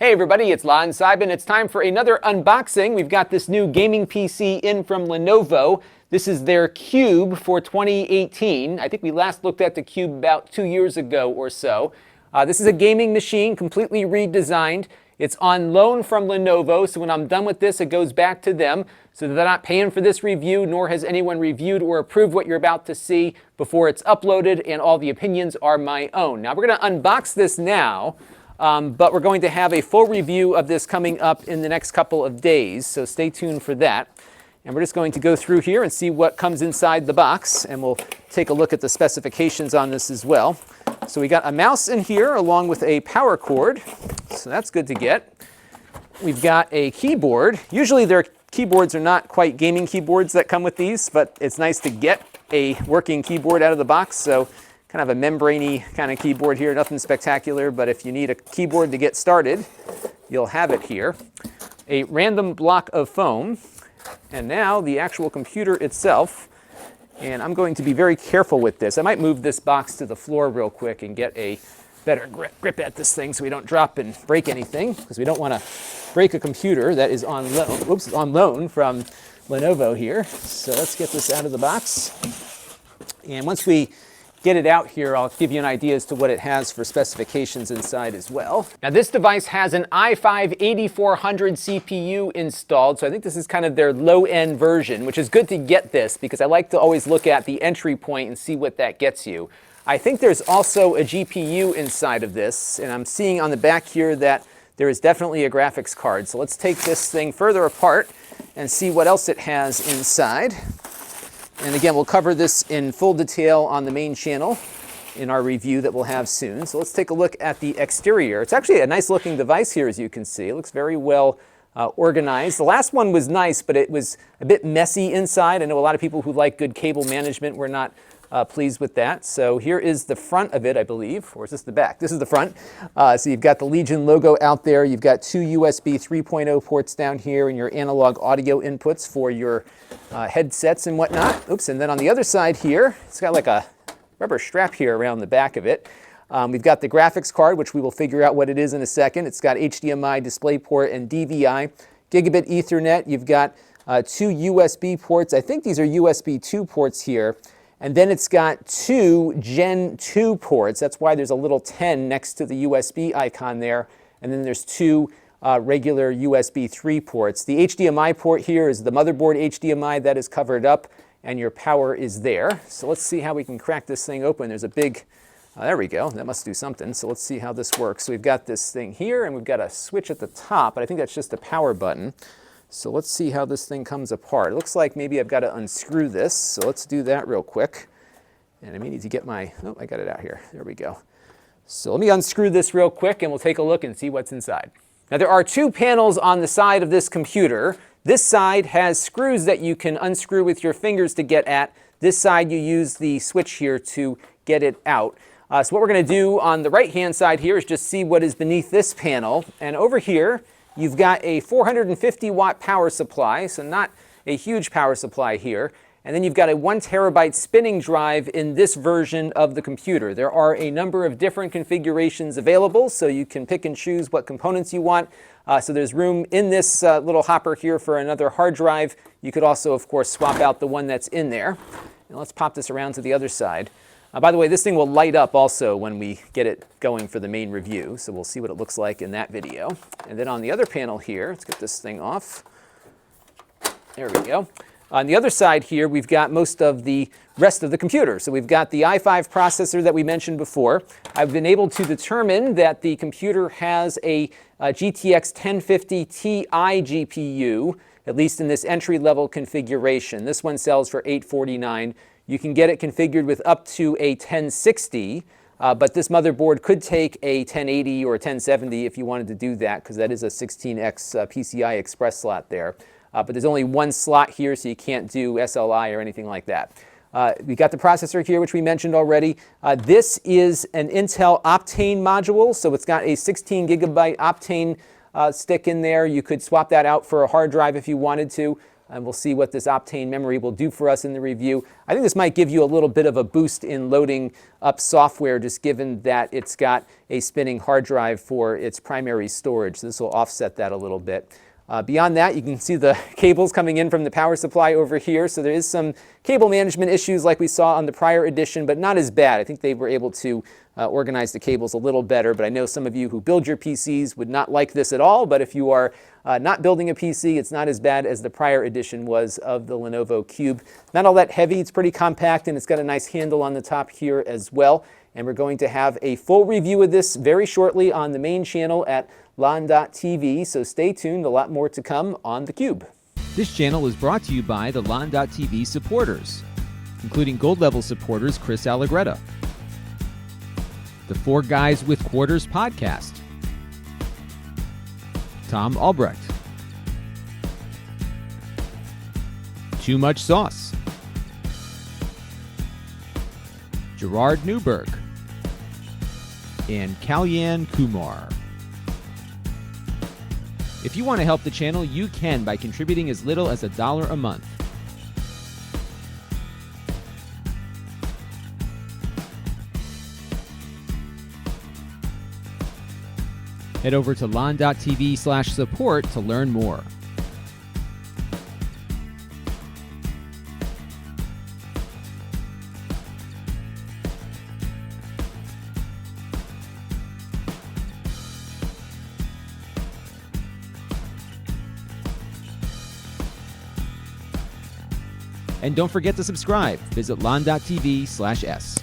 Hey everybody, it's Lon Simon. It's time for another unboxing. We've got this new gaming PC in from Lenovo. This is their Cube for 2018. I think we last looked at the Cube about 2 years ago or so. This is a gaming machine, completely redesigned. It's on loan from Lenovo, so when I'm done with this, it goes back to them. So they're not paying for this review, nor has anyone reviewed or approved what you're about to see before it's uploaded, and all the opinions are my own. Now we're going to unbox this now. But we're going to have a full review of this coming up in the next couple of days, so stay tuned for that. And we're just going to go through here and see what comes inside the box, and we'll take a look at the specifications on this as well. So we got a mouse in here along with a power cord, so that's good to get. We've got a keyboard. Usually their keyboards are not quite gaming keyboards that come with these, but it's nice to get a working keyboard out of the box. So kind of a membrane-y kind of keyboard here, nothing spectacular, but if you need a keyboard to get started, you'll have it here. A random block of foam, and now the actual computer itself. And I'm going to be very careful with this. I might move this box to the floor real quick and get a better grip at this thing so we don't drop and break anything, because we don't want to break a computer that is on loan from Lenovo here. So let's get this out of the box. And once we get it out here, I'll give you an idea as to what it has for specifications inside as well. Now this device has an i5-8400 CPU installed, so I think this is kind of their low-end version, which is good to get this because I like to always look at the entry point and see what that gets you. I think there's also a GPU inside of this, and I'm seeing on the back here that there is definitely a graphics card. So let's take this thing further apart and see what else it has inside. And again, we'll cover this in full detail on the main channel in our review that we'll have soon. So let's take a look at the exterior. It's actually a nice looking device here, as you can see. It looks very well organized. The last one was nice, but it was a bit messy inside. I know a lot of people who like good cable management were not pleased with that. So here is the front of it, I believe. Or is this the back? This is the front. So you've got the Legion logo out there. You've got two USB 3.0 ports down here and your analog audio inputs for your headsets and whatnot. Oops, and then on the other side here, it's got like a rubber strap here around the back of it. We've got the graphics card, which we will figure out what it is in a second. It's got HDMI, DisplayPort, and DVI. Gigabit Ethernet. You've got two USB ports. I think these are USB 2 ports here. And then it's got two Gen 2 ports. That's why there's a little 10 next to the USB icon there. And then there's two regular USB 3 ports. The HDMI port here is the motherboard HDMI that is covered up, and your power is there. So let's see how we can crack this thing open. There's a big, there we go, that must do something. So let's see how this works. So we've got this thing here, and we've got a switch at the top, but I think that's just a power button. So let's see how this thing comes apart. It looks like maybe I've got to unscrew this, so let's do that real quick. And I may need to get my, oh, I got it out here. There we go. So let me unscrew this real quick, and we'll take a look and see what's inside. Now there are two panels on the side of this computer. This side has screws that you can unscrew with your fingers to get at. This side you use the switch here to get it out. So what we're going to do on the right-hand side here is just see what is beneath this panel. And over here, you've got a 450 watt power supply, so not a huge power supply here. And then you've got a 1 terabyte spinning drive in this version of the computer. There are a number of different configurations available, so you can pick and choose what components you want. So there's room in this little hopper here for another hard drive. You could also, of course, swap out the one that's in there. And let's pop this around to the other side. By the way, this thing will light up also when we get it going for the main review, so we'll see what it looks like in that video. And then on the other panel here, let's get this thing off. There we go. On the other side here, we've got most of the rest of the computer. So we've got the i5 processor that we mentioned before. I've been able to determine that the computer has a GTX 1050 Ti GPU, at least in this entry-level configuration. This one sells for $849. You can get it configured with up to a 1060, but this motherboard could take a 1080 or a 1070 if you wanted to do that, because that is a 16x PCI Express slot there. But there's only one slot here, so you can't do SLI or anything like that. We got the processor here, which we mentioned already. This is an Intel Optane module, so it's got a 16 gigabyte Optane stick in there. You could swap that out for a hard drive if you wanted to. and we'll see what this Optane memory will do for us in the review. I think this might give you a little bit of a boost in loading up software, just given that it's got a spinning hard drive for its primary storage. So this will offset that a little bit. Beyond that, you can see the cables coming in from the power supply over here. So there is some cable management issues like we saw on the prior edition, but not as bad. I think they were able to organize the cables a little better, but I know some of you who build your PCs would not like this at all. But if you are not building a PC, it's not as bad as the prior edition was of the Lenovo Cube. Not all that heavy, it's pretty compact, and it's got a nice handle on the top here as well. And we're going to have a full review of this very shortly on the main channel at lon.tv, so stay tuned, a lot more to come on the Cube. This channel is brought to you by the lon.tv supporters, including gold level supporters Chris Allegretta, the Four Guys with Quarters podcast, Tom Albrecht, Too Much Sauce, Gerard Newberg, and Kalyan Kumar. If you want to help the channel, you can by contributing as little as $1 a month. Head over to lon.tv/support to learn more. And don't forget to subscribe. Visit lon.tv/s.